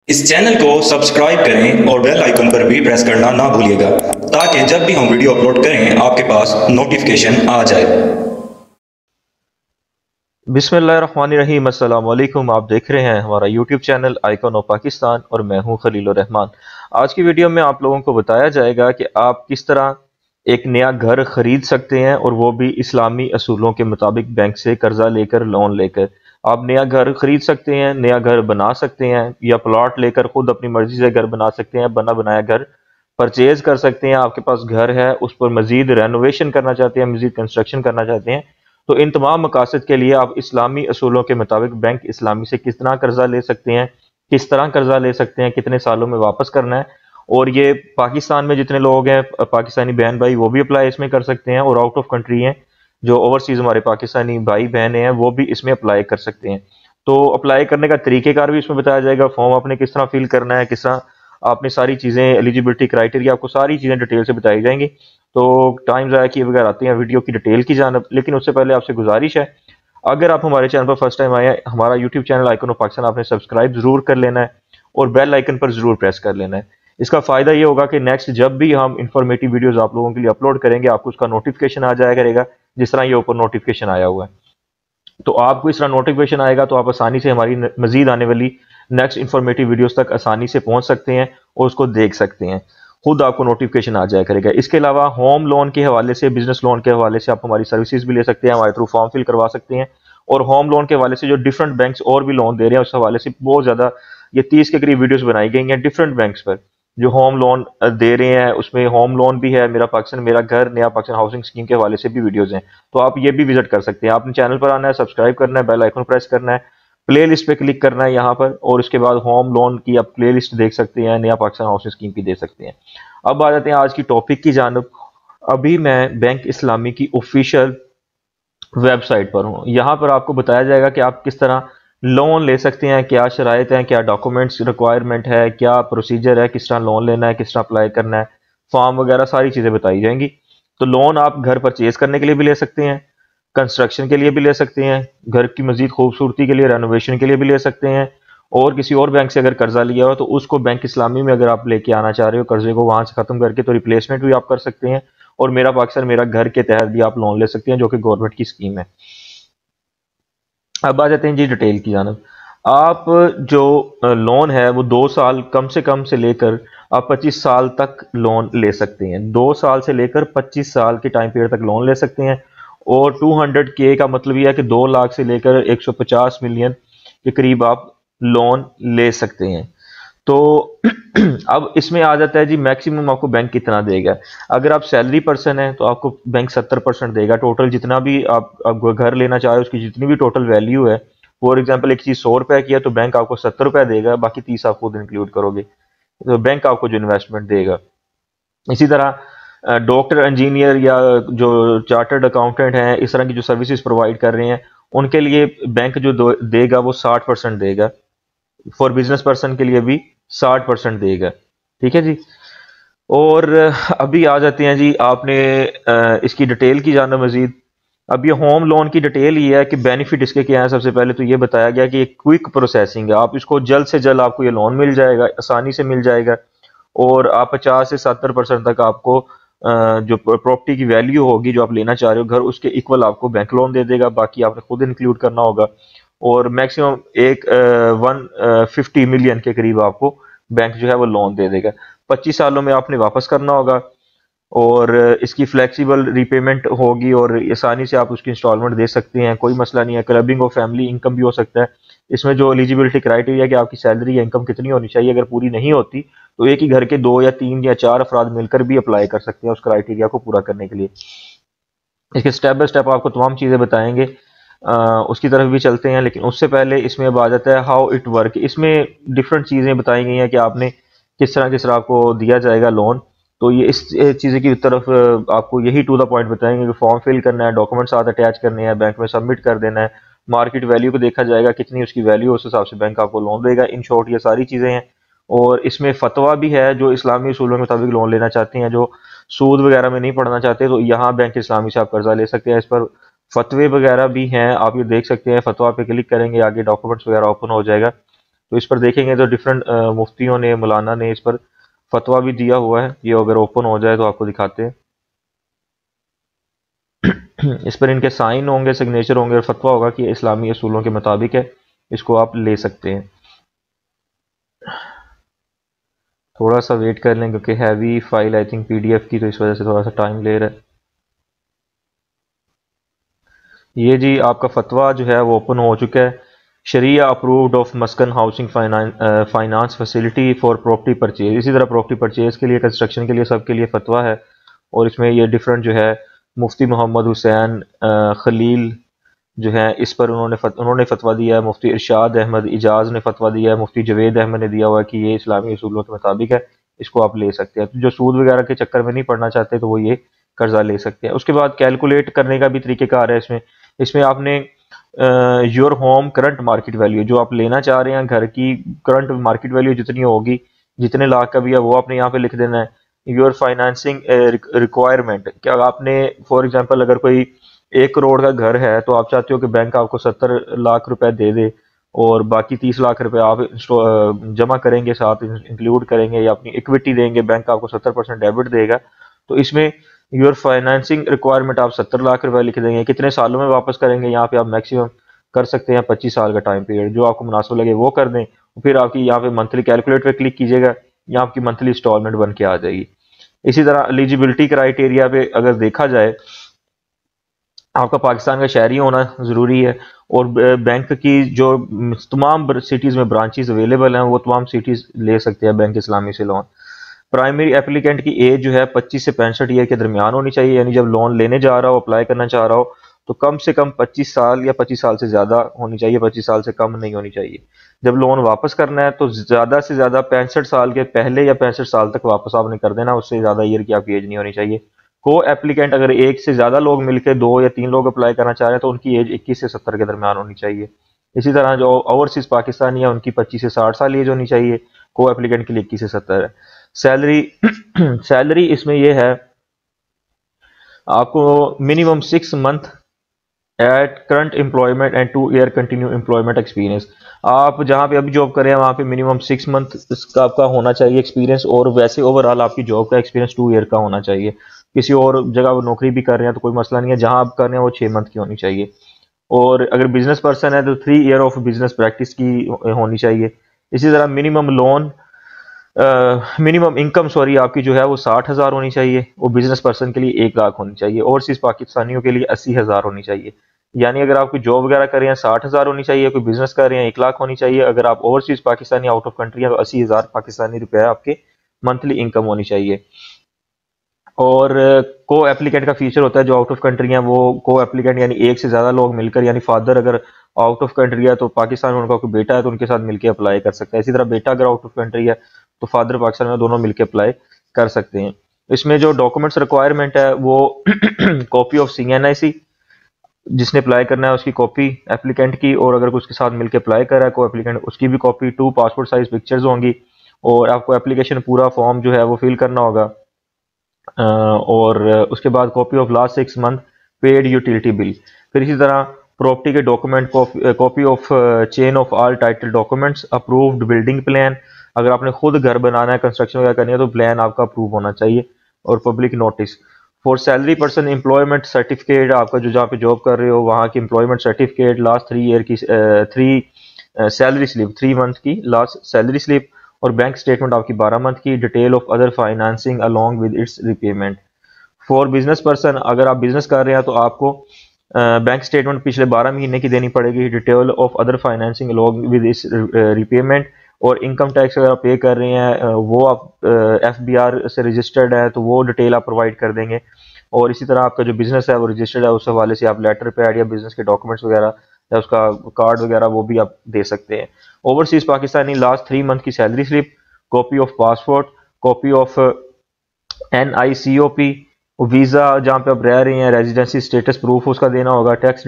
इस चैनल को सब्सक्राइब करें और बेल आइकन पर भी प्रेस करना ना भूलिएगा ताकि जब भी हम वीडियो अपलोड करें आपके पास नोटिफिकेशन आ जाए। बिस्मिल्लाहिर्रहमानिर्रहीम। अस्सलाम वालेकुम। आप देख रहे हैं हमारा YouTube channel icon of Pakistan और मैं हूं खलीलुर रहमान। आज की वीडियो में आप लोगों को बताया जाएगा कि आप किस तरह एक नया घर खरीद सकते हैं और वो भी इस्लामी असूलों के मुताबिक बैंक से कर्जा लेकर लोन लेकर आप नया घर खरीद सकते हैं, नया घर बना सकते हैं या प्लॉट लेकर खुद अपनी मर्जी से घर बना सकते हैं, बना बनाया घर परचेज कर सकते हैं। आपके पास घर है, उस पर मजीद रेनोवेशन करना चाहते हैं, मजीद कंस्ट्रक्शन करना चाहते हैं, तो इन तमाम मकासद के लिए आप इस्लामी असूलों के मुताबिक बैंक इस्लामी से किस तरह कर्जा ले सकते हैं, किस तरह कर्जा ले सकते हैं, कितने सालों में वापस करना है। और ये पाकिस्तान में जितने लोग हैं, पाकिस्तानी बहन भाई, वो भी अप्लाई इसमें कर सकते हैं, और आउट ऑफ कंट्री हैं जो ओवरसीज हमारे पाकिस्तानी भाई बहन हैं वो भी इसमें अप्लाई कर सकते हैं। तो अप्लाई करने का तरीकेकार भी इसमें बताया जाएगा, फॉर्म आपने किस तरह फिल करना है, किस तरह आपने सारी चीज़ें, एलिजिबिलिटी क्राइटेरिया, आपको सारी चीज़ें डिटेल से बताई जाएंगी। तो टाइम ज़ाया किए बगैर आते हैं वीडियो की डिटेल की जानब, लेकिन उससे पहले आपसे गुजारिश है, अगर आप हमारे चैनल पर फर्स्ट टाइम आए हैं, हमारा YouTube channel icon of Pakistan आपने सब्सक्राइब जरूर कर लेना है और बेल आइकन पर जरूर प्रेस कर लेना है। इसका फायदा ये होगा कि नेक्स्ट जब भी हम इंफॉर्मेटिव वीडियोस आप लोगों के लिए अपलोड करेंगे, आपको उसका नोटिफिकेशन आ जाया करेगा, जिस तरह ये ऊपर नोटिफिकेशन आया हुआ है। तो आपको इस तरह नोटिफिकेशन आएगा तो आप आसानी से हमारी मजीद आने वाली नेक्स्ट इंफॉर्मेटिव वीडियोस तक आसानी से पहुंच सकते हैं और उसको देख सकते हैं, खुद आपको नोटिफिकेशन आ जाया करेगा। इसके अलावा होम लोन के हवाले से, बिजनेस लोन के हवाले से आप हमारी सर्विसेज भी ले सकते हैं, हमारे थ्रू फॉर्म फिल करवा सकते हैं। और होम लोन के हवाले से जो डिफरेंट बैंक्स और भी लोन दे रहे हैं, उस हवाले से बहुत ज़्यादा, ये 30 के करीब वीडियोस बनाई गई हैं डिफरेंट बैंक्स पर जो होम लोन दे रहे हैं। उसमें होम लोन भी है, मेरा पाकिस्तान मेरा घर, नया पाकिस्तान हाउसिंग स्कीम के हवाले से भी वीडियोस हैं, तो आप ये भी विजिट कर सकते हैं। आपने चैनल पर आना है, सब्सक्राइब करना है, बेल आइकन प्रेस करना है, प्ले लिस्ट पे क्लिक करना है यहाँ पर, और उसके बाद होम लोन की आप प्ले लिस्ट देख सकते हैं, नया पाकिस्तान हाउसिंग स्कीम की देख सकते हैं। अब आ जाते हैं आज की टॉपिक की जानब। अभी मैं बैंक इस्लामी की ऑफिशियल वेबसाइट पर हूँ। यहाँ पर आपको बताया जाएगा कि आप किस तरह लोन ले सकते हैं, क्या शराइत हैं, क्या डॉक्यूमेंट्स रिक्वायरमेंट है, क्या प्रोसीजर है, किस तरह लोन लेना है, किस तरह अप्लाई करना है, फॉर्म वगैरह सारी चीज़ें बताई जाएंगी। तो लोन आप घर परचेज करने के लिए भी ले सकते हैं, कंस्ट्रक्शन के लिए भी ले सकते हैं, घर की मजीद खूबसूरती के लिए, रेनोवेशन के लिए भी ले सकते हैं, और किसी और बैंक से अगर कर्जा लिया हो तो उसको बैंक इस्लामी में अगर आप लेके आना चाह रहे हो कर्जे को, वहां से खत्म करके, तो रिप्लेसमेंट भी आप कर सकते हैं। और मेरा पाकिस्तान मेरा घर के तहत भी आप लोन ले सकते हैं, जो कि गवर्नमेंट की स्कीम है। अब आ जाते हैं जी डिटेल की जानब। आप जो लोन है वो 2 साल कम से लेकर आप 25 साल तक लोन ले सकते हैं। 2 साल से लेकर 25 साल के टाइम पीरियड तक लोन ले सकते हैं। और 200K का मतलब यह है कि 2 लाख से लेकर 150 मिलियन के करीब आप लोन ले सकते हैं। तो अब इसमें आ जाता है जी, मैक्सिमम आपको बैंक कितना देगा। अगर आप सैलरी पर्सन है तो आपको बैंक 70% देगा। टोटल जितना भी आप घर लेना चाहे उसकी जितनी भी टोटल वैल्यू है, फॉर एग्जांपल एक चीज 100 रुपए की है तो बैंक आपको 70 रुपए देगा, बाकी 30 आप खुद इंक्लूड करोगे, तो बैंक आपको जो इन्वेस्टमेंट देगा। इसी तरह डॉक्टर, इंजीनियर या जो चार्टर्ड अकाउंटेंट हैं, इस तरह की जो सर्विसेज प्रोवाइड कर रहे हैं, उनके लिए बैंक जो देगा वो 60% देगा। फॉर बिजनेस पर्सन के लिए भी 60% देगा। ठीक है जी। और अभी आ जाते हैं जी, आपने इसकी डिटेल की जाना मजीद। अब ये होम लोन की डिटेल ये है कि बेनिफिट इसके क्या है। सबसे पहले तो ये बताया गया कि ये क्विक प्रोसेसिंग है, आप इसको जल्द से जल्द आपको ये लोन मिल जाएगा, आसानी से मिल जाएगा। और आप 50 से 70% तक आपको जो प्रॉपर्टी की वैल्यू होगी जो आप लेना चाह रहे हो घर, उसके इक्वल आपको बैंक लोन दे देगा, बाकी आपने खुद इंक्लूड करना होगा। और मैक्सिमम 150 मिलियन के करीब आपको बैंक जो है वो लोन दे देगा। 25 सालों में आपने वापस करना होगा, और इसकी फ्लेक्सिबल रीपेमेंट होगी और आसानी से आप उसकी इंस्टॉलमेंट दे सकते हैं, कोई मसला नहीं है। क्लबिंग और फैमिली इनकम भी हो सकता है। इसमें जो एलिजिबिलिटी क्राइटेरिया कि आपकी सैलरी या इनकम कितनी होनी चाहिए, अगर पूरी नहीं होती तो एक ही घर के 2 या 3 या 4 अफराद मिलकर भी अप्लाई कर सकते हैं उस क्राइटेरिया को पूरा करने के लिए। इसके स्टेप बाय स्टेप आपको तमाम चीज़ें बताएंगे, उसकी तरफ भी चलते हैं। लेकिन उससे पहले इसमें अब आ जाता है हाउ इट वर्क। इसमें डिफरेंट चीज़ें बताई गई हैं कि आपने किस तरह आपको दिया जाएगा लोन। तो ये इस चीज़ की तरफ आपको यही टू द पॉइंट बताएंगे कि फॉर्म फिल करना है, डॉक्यूमेंट साथ अटैच करने हैं, बैंक में सबमिट कर देना है, मार्केट वैल्यू को देखा जाएगा कितनी उसकी वैल्यू, उस हिसाब से बैंक आपको लोन देगा। इन शॉर्ट ये सारी चीज़ें हैं। और इसमें फतवा भी है, जो इस्लामी उसूलों के मुताबिक लोन लेना चाहते हैं, जो सूद वगैरह में नहीं पढ़ना चाहते, तो यहाँ बैंक इस्लामी से आप कर्जा ले सकते हैं। इस पर फतवे वगैरह भी हैं, आप ये देख सकते हैं। फतवा पे क्लिक करेंगे, आगे डॉक्यूमेंट्स वगैरह ओपन हो जाएगा, तो इस पर देखेंगे तो डिफरेंट मुफ्तियों ने, मौलाना ने इस पर फतवा भी दिया हुआ है। ये अगर ओपन हो जाए तो आपको दिखाते हैं। इस पर इनके साइन होंगे, सिग्नेचर होंगे और फतवा होगा कि इस्लामी असूलों के मुताबिक है, इसको आप ले सकते हैं। थोड़ा सा वेट कर लें क्योंकि heavy file I think PDF की, तो इस वजह से थोड़ा सा टाइम ले रहा है। ये जी आपका फतवा जो है वो ओपन हो चुका है। शरिया approved of Maskan housing finance facility for property purchase. इसी तरह प्रॉपर्टी परचेज के लिए, कंस्ट्रक्शन के लिए, सब के लिए फतवा है। और इसमें ये डिफरेंट जो है मुफ्ती मोहम्मद हुसैन खलील जो है इस पर उन्होंने फतवा दिया है। मुफ्ती इरशाद अहमद इजाज ने फतवा दिया है। मुफ्ती जवेद अहमद ने दिया हुआ है कि ये इस्लामी असूलों के मुताबिक है, इसको आप ले सकते हैं। तो जो सूद वगैरह के चक्कर में नहीं पड़ना चाहते तो वो ये कर्जा ले सकते हैं। उसके बाद कैलकुलेट करने का भी तरीकेकार है इसमें। इसमें आपने your home current market value, जो आप लेना चाह रहे हैं घर की करंट मार्केट वैल्यू जितनी होगी, जितने लाख का भी है, वो आपने यहाँ पे लिख देना है। योर फाइनेंसिंग रिक्वायरमेंट, क्या आपने फॉर एग्जांपल अगर कोई 1 करोड़ का घर है तो आप चाहते हो कि बैंक आपको 70 लाख रुपए दे दे और बाकी 30 लाख रुपए आप जमा करेंगे, साथ इंक्लूड करेंगे या अपनी इक्विटी देंगे, बैंक आपको 70% डेबिट देगा। तो इसमें योर फाइनेंसिंग रिक्वायरमेंट आप 70 लाख रुपए लिख देंगे। कितने सालों में वापस करेंगे, यहाँ पे आप मैक्सिमम कर सकते हैं 25 साल का टाइम पीरियड, जो आपको मुनासिब लगे वो कर दें। फिर आपकी यहाँ पे मंथली कैलकुलेट पे क्लिक कीजिएगा, यहाँ आपकी मंथली इंस्टॉलमेंट बन के आ जाएगी। इसी तरह एलिजिबिलिटी क्राइटेरिया पे अगर देखा जाए, आपका पाकिस्तान का शहरी होना ज़रूरी है और बैंक की जो तमाम सिटीज़ में ब्रांचेस अवेलेबल हैं वो तमाम सिटीज़ ले सकते हैं बैंक इस्लामी से लोन। प्राइमरी एप्लीकेंट की एज जो है 25 से 65 ईयर के दरमियान होनी चाहिए, यानी जब लोन लेने जा रहा हो, अप्लाई करना चाह रहा हो, तो कम से कम 25 साल या 25 साल से ज़्यादा होनी चाहिए, 25 साल से कम नहीं होनी चाहिए। जब लोन वापस करना है तो ज़्यादा से ज़्यादा 65 साल के पहले या 65 साल तक वापस आपने कर देना, उससे ज़्यादा ईयर की आपकी एज नहीं होनी चाहिए। को एप्लीकेंट अगर एक से ज़्यादा लोग मिलकर 2 या 3 लोग अप्लाई करना चाह रहे हैं तो उनकी एज 21 से 70 के दरमियान होनी चाहिए। इसी तरह जो ओवरसीज पाकिस्तानी है उनकी 25 से 60 साल एज होनी चाहिए। को एप्लीकेंट के लिए 21 से 70 है। सैलरी सैलरी इसमें यह है, आपको minimum 6 month at current employment and 2 year continue employment experience. आप जहाँ पे अभी जॉब कर रहे हैं वहाँ पे मिनिमम 6 मंथ का आपका होना चाहिए एक्सपीरियंस, और वैसे ओवरऑल आपकी जॉब का एक्सपीरियंस 2 ईयर का होना चाहिए। किसी और जगह वो नौकरी भी कर रहे हैं तो कोई मसला नहीं है, जहाँ आप कर रहे हैं वो 6 मंथ की होनी चाहिए। और अगर बिजनेस पर्सन है तो 3 ईयर ऑफ बिजनेस प्रैक्टिस की होनी चाहिए। इसी तरह मिनिमम इनकम आपकी जो है वो 60,000 होनी चाहिए, वो बिजनेस पर्सन के लिए 1 लाख होनी चाहिए। ओवरसीज पाकिस्तानियों के लिए 80,000 होनी चाहिए। यानी अगर आप कोई जॉब वगैरह कर रहे हैं 60,000 होनी चाहिए, कोई बिजनेस कर रहे हैं 1 लाख होनी चाहिए। अगर आप overseas Pakistani out of country है तो 80,000 पाकिस्तानी रुपए आपके मंथली इनकम होनी चाहिए। और को एप्लीकेंट का फीचर होता है, जो आउट ऑफ कंट्री है वो को एप्लीकेंट यानी एक से ज्यादा लोग मिलकर, यानी फादर अगर आउट ऑफ कंट्री है तो पाकिस्तान में उनका कोई बेटा है तो उनके साथ मिलकर अप्लाई कर सकता है। इसी तरह बेटा अगर आउट ऑफ कंट्री है तो फादर पाकिस्तान में, दोनों मिलकर अप्लाई कर सकते हैं। इसमें जो डॉक्यूमेंट्स रिक्वायरमेंट है वो कॉपी ऑफ CNIC, जिसने अप्लाई करना है उसकी कॉपी एप्लीकेंट की, और अगर उसके साथ मिलकर अप्लाई कर रहा है को एप्लीकेंट उसकी भी कॉपी, 2 पासपोर्ट साइज पिक्चर्स होंगी। और आपको एप्लीकेशन पूरा फॉर्म जो है वो फिल करना होगा। और उसके बाद copy of last 6 month paid utility bill. फिर इसी तरह प्रॉपर्टी के document, copy of chain of all title documents, approved building plan. अगर आपने खुद घर बनाना है, कंस्ट्रक्शन वगैरह करनी है तो प्लान आपका अप्रूव होना चाहिए। और public notice for salary person employment certificate, आपका जो जहाँ पे जॉब कर रहे हो वहाँ की एम्प्लॉयमेंट सर्टिफिकेट, लास्ट 3 ईयर की 3 सैलरी स्लिप, 3 मंथ की लास्ट सैलरी स्लिप, और बैंक स्टेटमेंट आपकी 12 मंथ की, detail of other financing along with its repayment. For business person, अगर आप बिजनेस कर रहे हैं तो आपको बैंक स्टेटमेंट पिछले 12 महीने की देनी पड़ेगी, detail of other financing along with its repayment. और इनकम टैक्स अगर आप पे कर रहे हैं वो आप FBR से रजिस्टर्ड है तो वो डिटेल आप प्रोवाइड कर देंगे। और इसी तरह आपका जो बिजनेस है वो रजिस्टर्ड है, उस हवाले से आप लेटर पैड या बिजनेस के डॉक्यूमेंट्स वगैरह या उसका कार्ड वगैरह वो भी आप दे सकते हैं। ओवरसीज पाकिस्तानी लास्ट 3 मंथ की salary slip, copy of passport, copy of NICOP, visa जहाँ पे आप रह रहे हैं, रेजिडेंसी स्टेटस प्रूफ उसका देना होगा, टैक्स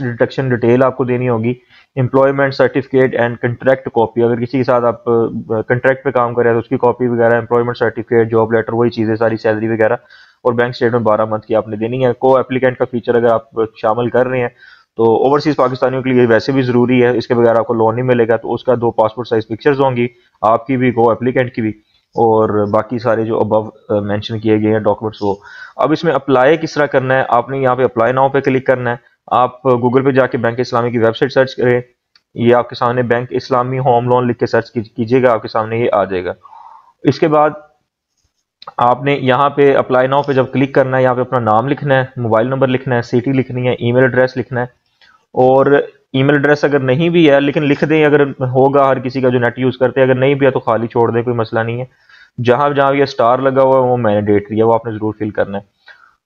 डिडक्शन डिटेल आपको देनी होगी, employment certificate and contract copy, अगर किसी के साथ आप कंट्रैक्ट पे काम कर रहे हैं तो उसकी कॉपी वगैरह, एम्प्लॉयमेंट सर्टिफिकेट, जॉब लेटर, वही चीज़ें सारी, सैलरी वगैरह, और बैंक स्टेटमेंट 12 मंथ की आपने देनी है। को एप्लीकेंट का फीचर अगर आप शामिल कर रहे हैं तो ओवरसीज़ पाकिस्तानियों के लिए वैसे भी ज़रूरी है, इसके बगैर आपको लोन नहीं मिलेगा। तो उसका 2 पासपोर्ट साइज़ पिक्चर्स होंगी, आपकी भी, को एप्लीकेंट की भी, और बाकी सारे जो अबव मेंशन किए गए हैं डॉक्यूमेंट्स वो। अब इसमें अप्लाई किस तरह करना है, आपने यहाँ पे अप्लाई नाउ पे क्लिक करना है। आप गूगल पे जाके बैंक इस्लामी की वेबसाइट सर्च करें, ये आपके सामने बैंक इस्लामी होम लोन लिख के सर्च कीजिएगा, आपके सामने ये आ जाएगा। इसके बाद आपने यहाँ पे अप्लाई नाउ पे जब क्लिक करना है, यहाँ पे अपना नाम लिखना है, मोबाइल नंबर लिखना है, सिटी लिखनी है, ईमेल एड्रेस लिखना है। और ईमेल एड्रेस अगर नहीं भी है, लेकिन लिख दें, अगर होगा हर किसी का जो नेट यूज़ करते हैं, अगर नहीं भी है तो खाली छोड़ दें, कोई मसला नहीं है। जहाँ जहाँ ये स्टार लगा हुआ है वो मैंडेटरी है, वो आपने ज़रूर फिल करना है।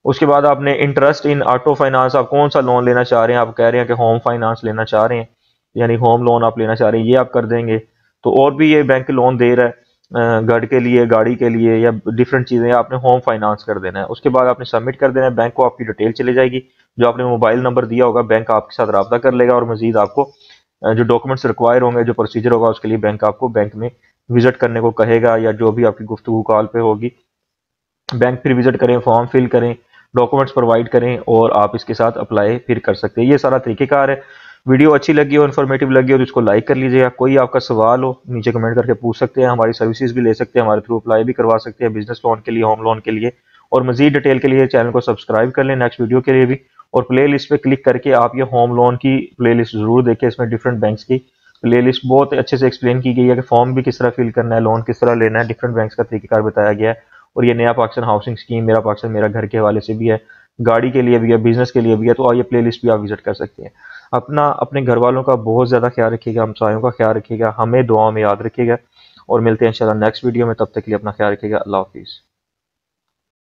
उसके बाद आपने इंटरेस्ट इन ऑटो फाइनेंस, आप कौन सा लोन लेना चाह रहे हैं, आप कह रहे हैं कि होम फाइनेंस लेना चाह रहे हैं, यानी होम लोन आप लेना चाह रहे हैं, ये आप कर देंगे। तो और भी ये बैंक लोन दे रहा है, घर के लिए, गाड़ी के लिए, या डिफरेंट चीज़ें, आपने होम फाइनेंस कर देना है। उसके बाद आपने सबमिट कर देना है, बैंक को आपकी डिटेल चली जाएगी, जो आपने मोबाइल नंबर दिया होगा बैंक आपके साथ रब्ता कर लेगा, और मजीद आपको जो डॉक्यूमेंट्स रिक्वायर होंगे, जो प्रोसीजर होगा, उसके लिए बैंक आपको बैंक में विजिट करने को कहेगा, या जो भी आपकी गुफ्तगू कॉल पे होगी, बैंक फिर विजिट करें, फॉर्म फिल करें, डॉक्यूमेंट्स प्रोवाइड करें, और आप इसके साथ अप्लाई फिर कर सकते हैं। ये सारा तरीकेकार है। वीडियो अच्छी लगी हो, इन्फॉर्मेटिव लगी हो तो इसको लाइक कर लीजिएगा। कोई आपका सवाल हो नीचे कमेंट करके पूछ सकते हैं, हमारी सर्विसेज भी ले सकते हैं, हमारे थ्रू अप्लाई भी करवा सकते हैं, बिजनेस लोन के लिए, होम लोन के लिए। और मजीद डिटेल के लिए चैनल को सब्सक्राइब कर लें नेक्स्ट वीडियो के लिए भी। और प्ले लिस्ट पे क्लिक करके आप ये होम लोन की प्ले लिस्ट जरूर देखें, इसमें डिफरेंट बैंक्स की प्ले लिस्ट बहुत अच्छे से एक्सप्लेन की गई है कि फॉर्म भी किस तरह फिल करना है, लोन किस तरह लेना है, डिफरेंट बैंक्स का तरीकेकार बताया गया है। और ये नया पाकिस्तान हाउसिंग स्कीम, मेरा पाकिस्तान मेरा घर के हवाले से भी है, गाड़ी के लिए भी है, बिजनेस के लिए भी है। तो ये प्ले लिस्ट भी आप विजिट कर सकते हैं। अपने घर वालों का बहुत ज़्यादा ख्याल रखिएगा, हमसायों का ख्याल रखिएगा, हमें दुआ में याद रखिएगा, और मिलते हैं इंशाल्लाह नेक्स्ट वीडियो में। तब तक के लिए अपना ख्याल रखिएगा। अल्लाह हाफिज़।